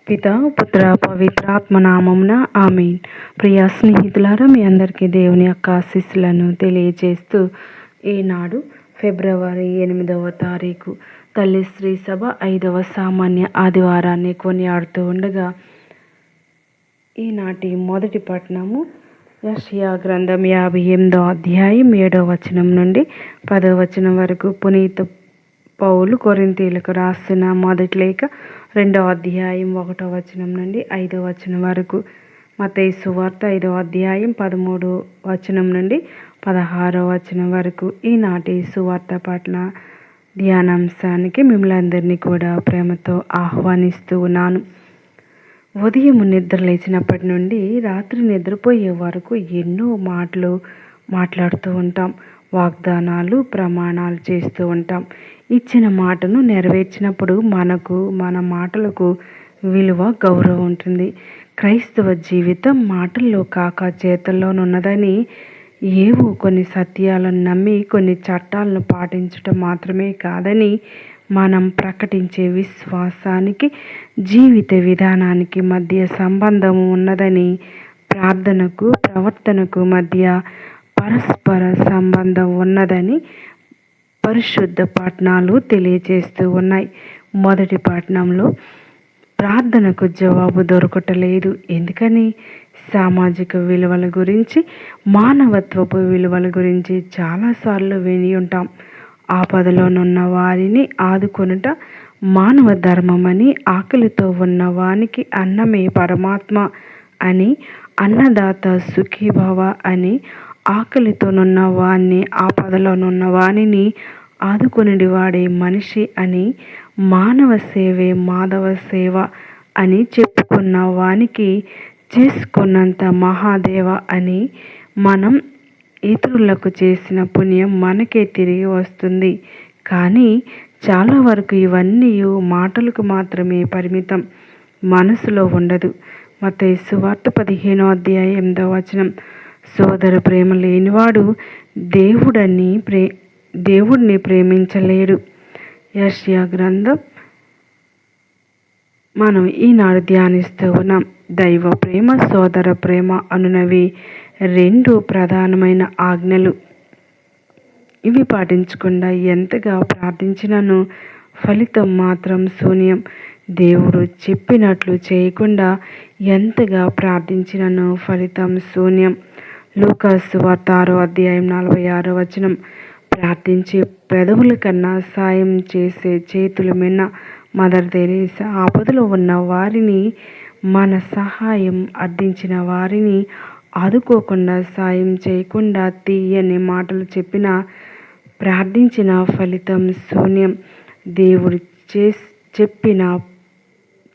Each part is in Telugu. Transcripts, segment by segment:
పిత పుత్ర పవిత్రాత్మ నామమున ఆమేన్. ప్రియ స్నేహితులారా, మీ అందరికీ దేవుని యొక్క ఆశీస్సులను తెలియజేస్తూ ఈనాడు ఫిబ్రవరి 8వ తారీఖు తల్లి శ్రీ సభ 5వ సామాన్య ఆదివారాన్ని కొనియాడుతూ ఉండగా ఈనాటి మొదటి పట్టణము యెషయా గ్రంథం 58వ అధ్యాయం 7వ వచనం నుండి 10వ వచనం వరకు. పునీత పౌలు కొరింథీయులకు రాసిన మొదటి లేఖ 2వ అధ్యాయం 1వ వచనం నుండి 5వ వచనం వరకు. మత్తయి సువార్త 5వ అధ్యాయం 13వ వచనం నుండి 16వ వచనం వరకు. ఈనాటి సువార్త పట్ల ధ్యానాంశానికి మిమ్మల్ని అందరినీ కూడా ప్రేమతో ఆహ్వానిస్తూ ఉన్నాను. ఉదయం నిద్ర లేచినప్పటి నుండి రాత్రి నిద్రపోయే వరకు ఎన్నో మాటలు మాట్లాడుతూ ఉంటాం. వాగ్దానాలు, ప్రమాణాలు చేస్తూ ఉంటాం. ఇచ్చిన మాటను నెరవేర్చినప్పుడు మన మాటలకు విలువ, గౌరవం ఉంటుంది. క్రైస్తవ జీవితం మాటల్లో కాక చేతల్లోనున్నదని, ఏవో కొన్ని సత్యాలను నమ్మి కొన్ని చట్టాలను పాటించటం మాత్రమే కాదని, మనం ప్రకటించే విశ్వాసానికి, జీవిత విధానానికి మధ్య సంబంధం ఉన్నదని, ప్రార్థనకు, ప్రవర్తనకు మధ్య పరస్పర సంబంధం ఉన్నదని పరిశుద్ధ పట్టణాలు తెలియజేస్తూ ఉన్నాయి. మొదటి పట్టణంలో ప్రార్థనకు జవాబు దొరకటలేదు. ఎందుకని? సామాజిక విలువల గురించి, మానవత్వపు విలువల గురించి చాలాసార్లు విని ఉంటాం. ఆపదలోనున్న వారిని ఆదుకొనుట మానవ ధర్మమని, ఆకలితో ఉన్న వానికి అన్నమే పరమాత్మ అని, అన్నదాత సుఖీభవ అని, ఆకలితోనున్న వాణ్ణి, ఆపదలోనున్న వానిని ఆదుకొనిడి వాడే మనిషి అని, మానవ సేవే మాధవ సేవ అని చెప్పుకున్న వానికి చేసుకున్నంత మహాదేవ అని, మనం ఇతరులకు చేసిన పుణ్యం మనకే తిరిగి వస్తుంది. కానీ చాలా వరకు ఇవన్నీ మాటలకు మాత్రమే పరిమితం, మనసులో ఉండదు. మత్తయి సువార్త 15వ అధ్యాయం 8వ వచనం. సోదర ప్రేమ లేనివాడు దేవుడిని ప్రేమించలేడు. యెషయా గ్రంథం మనం ఈనాడు ధ్యానిస్తూ ఉన్నాం. దైవ ప్రేమ, సోదర ప్రేమ అనునవి రెండు ప్రధానమైన ఆజ్ఞలు. ఇవి పాటించకుండా ఎంతగా ప్రార్థించినను ఫలితం మాత్రం శూన్యం. దేవుడు చెప్పినట్లు చేయకుండా ఎంతగా ప్రార్థించినను ఫలితం శూన్యం. లూకా సువార్త 6వ అధ్యాయం 46వ వచనం. ప్రార్థించే పెదవుల కన్నా సాయం చేసే చేతులు మిన్న. మదర్ తెరీసా ఆపదలో ఉన్న వారిని, మన సహాయం అర్థించిన వారిని ఆదుకోకుండా, సాయం చేయకుండా తీయని మాటలు చెప్పినా, ప్రార్థించిన ఫలితం శూన్యం. దేవుడు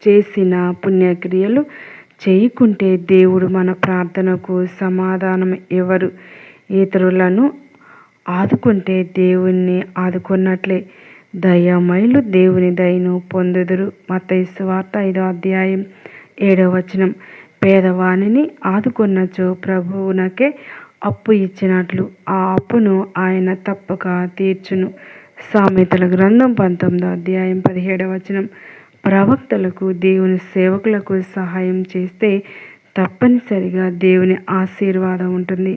చేసిన పుణ్యక్రియలు చేయకుంటే దేవుడు మన ప్రార్థనకు సమాధానం ఇవ్వరు. ఇతరులను ఆదుకుంటే దేవుణ్ణి ఆదుకున్నట్లే. దయామయులు దేవుని దయను పొందుదురు. మత్తయి సువార్త 5వ అధ్యాయం 7వ వచనం. పేదవానిని ఆదుకున్నచో ప్రభువునకే అప్పు ఇచ్చినట్లు ఆ అప్పును ఆయన తప్పక తీర్చును. సామెతల గ్రంథం 19వ అధ్యాయం 17వ వచనం. ప్రవక్తలకు, దేవుని సేవకులకు సహాయం చేస్తే తప్పనిసరిగా దేవుని ఆశీర్వాదం ఉంటుంది.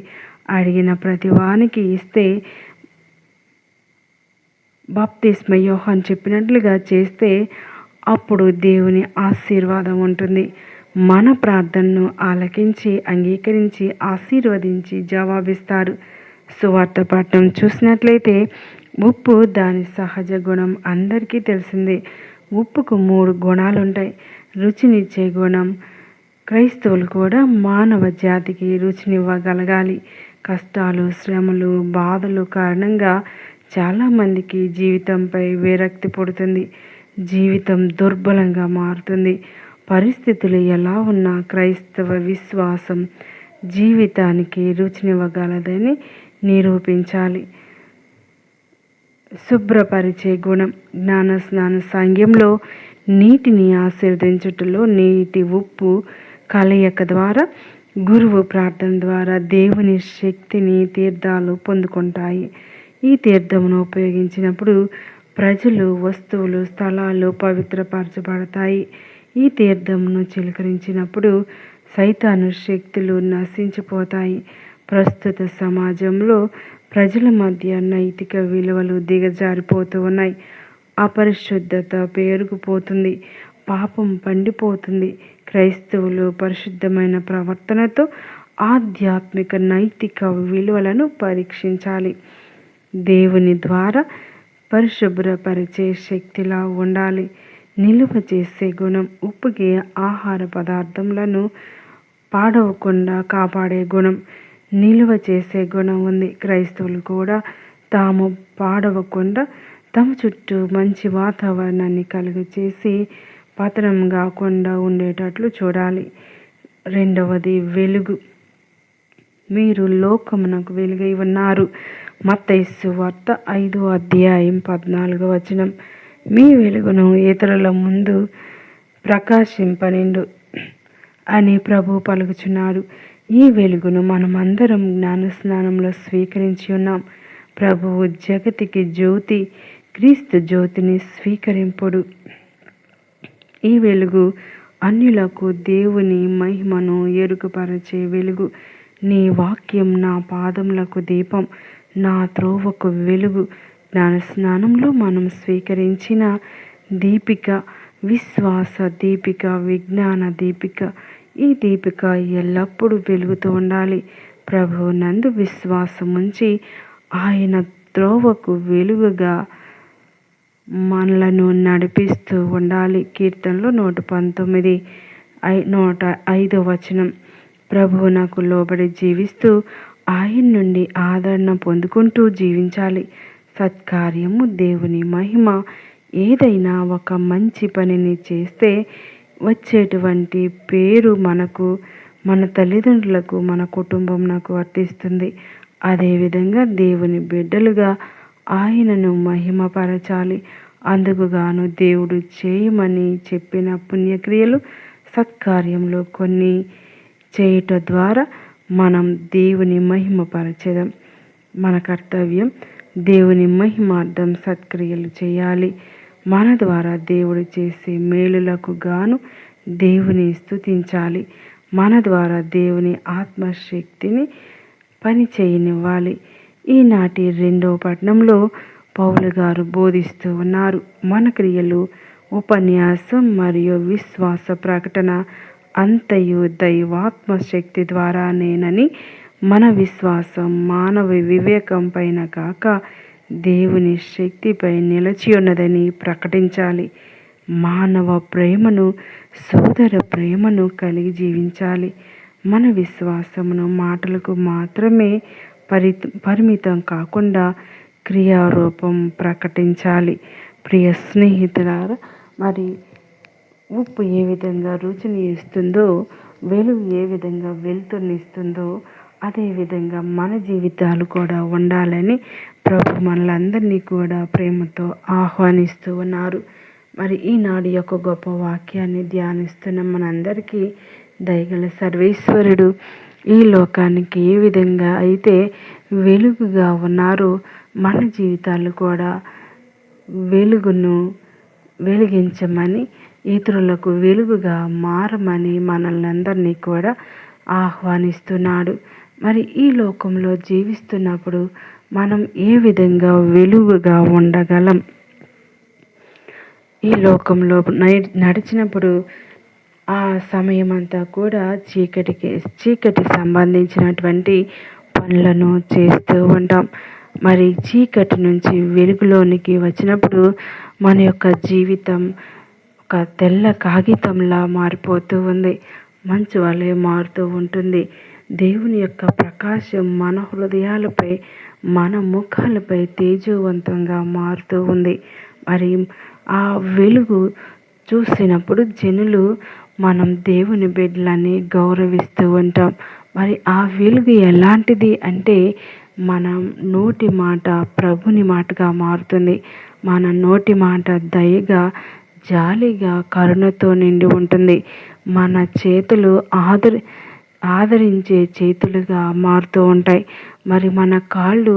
అడిగిన ప్రతి వానికి ఇస్తే, బాప్తిస్మ యోహాను చెప్పినట్లుగా చేస్తే అప్పుడు దేవుని ఆశీర్వాదం ఉంటుంది. మన ప్రార్థనను ఆలకించి, అంగీకరించి, ఆశీర్వదించి జవాబిస్తారు. సువార్త పట్టణం చూసినట్లయితే ఉప్పు దాని సహజ గుణం అందరికీ తెలిసిందే. ఉప్పుకు 3 గుణాలుంటాయి. రుచినిచ్చే గుణం. క్రైస్తవులు కూడా మానవ జాతికి రుచినివ్వగలగాలి. కష్టాలు, శ్రమలు, బాధలు కారణంగా చాలామందికి జీవితంపై విరక్తి పుడుతుంది. జీవితం దుర్బలంగా మారుతుంది. పరిస్థితులు ఎలా ఉన్నా క్రైస్తవ విశ్వాసం జీవితానికి రుచినివ్వగలదని నిరూపించాలి. శుభ్రపరిచే గుణం. జ్ఞాన స్నాన సాంగ్యంలో నీటిని ఆశీర్వదించుటలో నీటి ఉప్పు కలయిక ద్వారా, గురువు ప్రార్థన ద్వారా దేవుని శక్తిని తీర్థాలు పొందుకుంటాయి. ఈ తీర్థమును ఉపయోగించినప్పుడు ప్రజలు, వస్తువులు, స్థలాలు పవిత్రపరచబడతాయి. ఈ తీర్థమును చిలకరించినప్పుడు సైతాను శక్తులు నశించిపోతాయి. ప్రస్తుత సమాజంలో ప్రజల మధ్య నైతిక విలువలు దిగజారిపోతూ ఉన్నాయి. అపరిశుద్ధత పేరుకుపోతుంది, పాపం పండిపోతుంది. క్రైస్తవులు పరిశుద్ధమైన ప్రవర్తనతో ఆధ్యాత్మిక నైతిక విలువలను పరీక్షించాలి. దేవుని ద్వారా పరిశుభ్రపరిచే శక్తిలా ఉండాలి. నిలువ చేసే గుణం, ఉప్పుగే ఆహార పదార్థములను పాడవకుండా కాపాడే గుణం, నిలువ చేసే గుణం ఉంది. క్రైస్తవులు కూడా తాము పాడవకుండా తమ చుట్టూ మంచి వాతావరణాన్ని కలుగచేసి పతనం కాకుండా ఉండేటట్లు చూడాలి. రెండవది వెలుగు. మీరు లోకమునకు వెలుగై ఉన్నారు. మత్తయి సువార్త 5వ అధ్యాయం 14వ వచనం. మీ వెలుగును ఇతరుల ముందు ప్రకాశింపనిండు అని ప్రభు పలుకుచున్నాడు. ఈ వెలుగును మనమందరం జ్ఞానస్నానంలో స్వీకరించి ఉన్నాం. ప్రభువు జగతికి జ్యోతి, క్రీస్తు జ్యోతిని స్వీకరింపుడు. ఈ వెలుగు అన్యులకు దేవుని మహిమను ఎరుకపరచే వెలుగు. నీ వాక్యం నా పాదములకు దీపం, నా త్రోవకు వెలుగు. జ్ఞానస్నానంలో మనం స్వీకరించిన దీపిక విశ్వాస దీపిక, విజ్ఞాన దీపిక. ఈ దీపిక ఎల్లప్పుడూ వెలుగుతూ ఉండాలి. ప్రభువు నందు విశ్వాసముంచి ఆయన త్రోవకు వెలుగుగా మనలను నడిపిస్తూ ఉండాలి. కీర్తనలో 119 105వ వచనం. ప్రభువునకు లోబడి జీవిస్తూ ఆయన నుండి ఆదరణ పొందుకుంటూ జీవించాలి. సత్కార్యము, దేవుని మహిమ. ఏదైనా ఒక మంచి పనిని చేస్తే వచ్చేటువంటి పేరు మనకు, మన తల్లిదండ్రులకు, మన కుటుంబంకు వర్తిస్తుంది. అదేవిధంగా దేవుని బిడ్డలుగా ఆయనను మహిమపరచాలి. అందుకుగాను దేవుడు చేయమని చెప్పిన పుణ్యక్రియలు, సత్కార్యంలో కొన్ని చేయుట ద్వారా మనం దేవుని మహిమపరచడం మన కర్తవ్యం. దేవుని మహిమార్థం సత్క్రియలు చేయాలి. మన ద్వారా దేవుడు చేసే మేలులకు గాను దేవుని స్తుతించాలి. మన ద్వారా దేవుని ఆత్మశక్తిని పని చేయనివ్వాలి. ఈనాటి 2వ పట్టణంలో పౌలు గారు బోధిస్తూ ఉన్నారు. మన క్రియలు, ఉపన్యాసం మరియు విశ్వాస ప్రకటన అంతయు దైవాత్మ శక్తి ద్వారానేనని, మన విశ్వాసం మానవ వివేకం పైన కాక దేవుని శక్తిపై నిలిచి ఉన్నదని ప్రకటించాలి. మానవ ప్రేమను, సోదర ప్రేమను కలిగి జీవించాలి. మన విశ్వాసమును మాటలకు మాత్రమే పరిమితం కాకుండా క్రియారూపం ప్రకటించాలి. ప్రియ స్నేహితులారా, మరి ఉప్పు ఏ విధంగా రుచిని ఇస్తుందో, వెలుగు ఏ విధంగా వెలుతురునిస్తుందో, అదేవిధంగా మన జీవితాలు కూడా ఉండాలని ప్రభు మనలందరినీ కూడా ప్రేమతో ఆహ్వానిస్తూ ఉన్నారు. మరి ఈనాడు యొక్క గొప్ప వాక్యాన్ని ధ్యానిస్తున్న మనందరికీ దయగల సర్వేశ్వరుడు ఈ లోకానికి ఏ విధంగా అయితే వెలుగుగా ఉన్నారో, మన జీవితాలు కూడా వెలుగును వెలిగించమని, ఇతరులకు వెలుగుగా మారమని మనల్ని అందరినీ కూడా ఆహ్వానిస్తున్నాడు. మరి ఈ లోకంలో జీవిస్తున్నప్పుడు మనం ఏ విధంగా వెలుగుగా ఉండగలం? ఈ లోకంలో నడిచినప్పుడు ఆ సమయం అంతా కూడా చీకటి సంబంధించినటువంటి పనులను చేస్తూ ఉంటాం. మరి చీకటి నుంచి వెలుగులోనికి వచ్చినప్పుడు మన యొక్క జీవితం ఒక తెల్ల కాగితంలా మారిపోతూ ఉంది, మంచు వలె మారుతూ ఉంటుంది. దేవుని యొక్క ప్రకాశం మన హృదయాలపై, మన ముఖాలపై తేజోవంతంగా మారుతూ ఉంది. మరి ఆ వెలుగు చూసినప్పుడు జనులు మనం దేవుని బిడ్డలని గౌరవిస్తూ ఉంటాం. మరి ఆ వెలుగు ఎలాంటిది అంటే, మన నోటి మాట ప్రభుని మాటగా మారుతుంది. మన నోటి మాట దయగా, జాలిగా, కరుణతో నిండి ఉంటుంది. మన చేతులు ఆదరించే చేతులుగా మారుతూ ఉంటాయి. మరి మన కాళ్ళు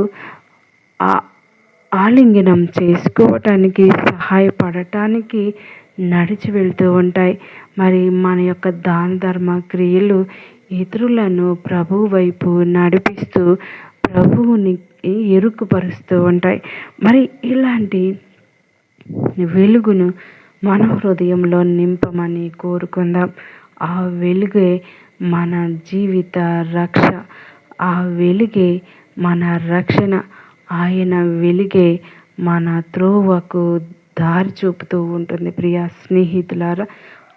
ఆలింగనం చేసుకోవటానికి, సహాయపడటానికి నడిచి వెళ్తూ ఉంటాయి. మరి మన యొక్క దాన ధర్మ క్రియలు ఇతరులను ప్రభువు వైపు నడిపిస్తూ ప్రభువుని ఎరుకుపరుస్తూ ఉంటాయి. మరి ఇలాంటి వెలుగును మన హృదయంలో నింపమని కోరుకుందాం. ఆ వెలుగే మన జీవిత రక్ష, ఆ వెలుగే మన రక్షణ, ఆయన వెలుగే మన త్రోవకు దారి చూపుతూ ఉంటుంది. ప్రియ స్నేహితులారా,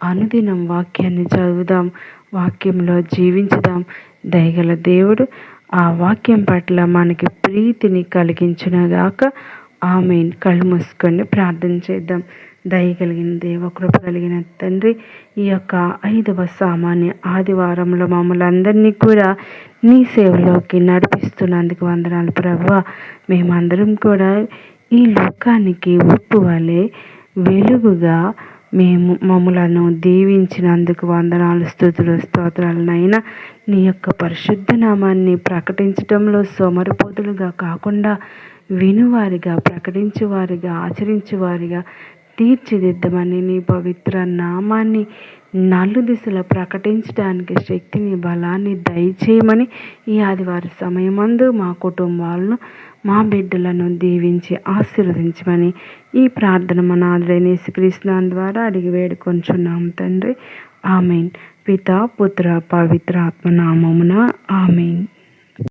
అనుదినం వాక్యాన్ని చదువుదాం, వాక్యంలో జీవించుదాం. దయగల దేవుడు ఆ వాక్యం పట్ల మనకి ప్రీతిని కలిగించునుగాక. ఆమేన్. కళ్ళు మూసుకొని ప్రార్థన చేద్దాం. దయగలిగిన దేవ, కృప కలిగిన తండ్రి, ఈ యొక్క 5వ సామాన్య ఆదివారంలో మమ్మల్ని అందరినీ కూడా నీ సేవలోకి నడిపిస్తున్నందుకు వందనాలు ప్రభువా. మేమందరం కూడా ఈ లోకానికి ఉప్పు వలె వెలుగుగా మమ్మలను దీవించినందుకు వందనాలు, స్తుతులు, స్తోత్రాలనైనా. నీ యొక్క పరిశుద్ధ నామాన్ని ప్రకటించడంలో సోమరిపోతులుగా కాకుండా వినువారిగా, ప్రకటించువారిగా, ఆచరించువారిగా తీర్చిదిద్దమని, నీ పవిత్ర నామాన్ని నలుదిశలా ప్రకటించడానికి శక్తిని, బలాన్ని దయచేయమని ఈ ఆదివారం సమయమందు మా కుటుంబాలను, మా బిడ్డలను దీవించి ఆశీర్వదించమని ఈ ప్రార్థన మన నాథుడైన యేసుక్రీస్తు ద్వారా అడిగి వేడుకొంచున్నాం తండ్రి. ఆమేన్. పితా, పుత్ర, పవిత్ర ఆత్మ నామమున ఆమేన్.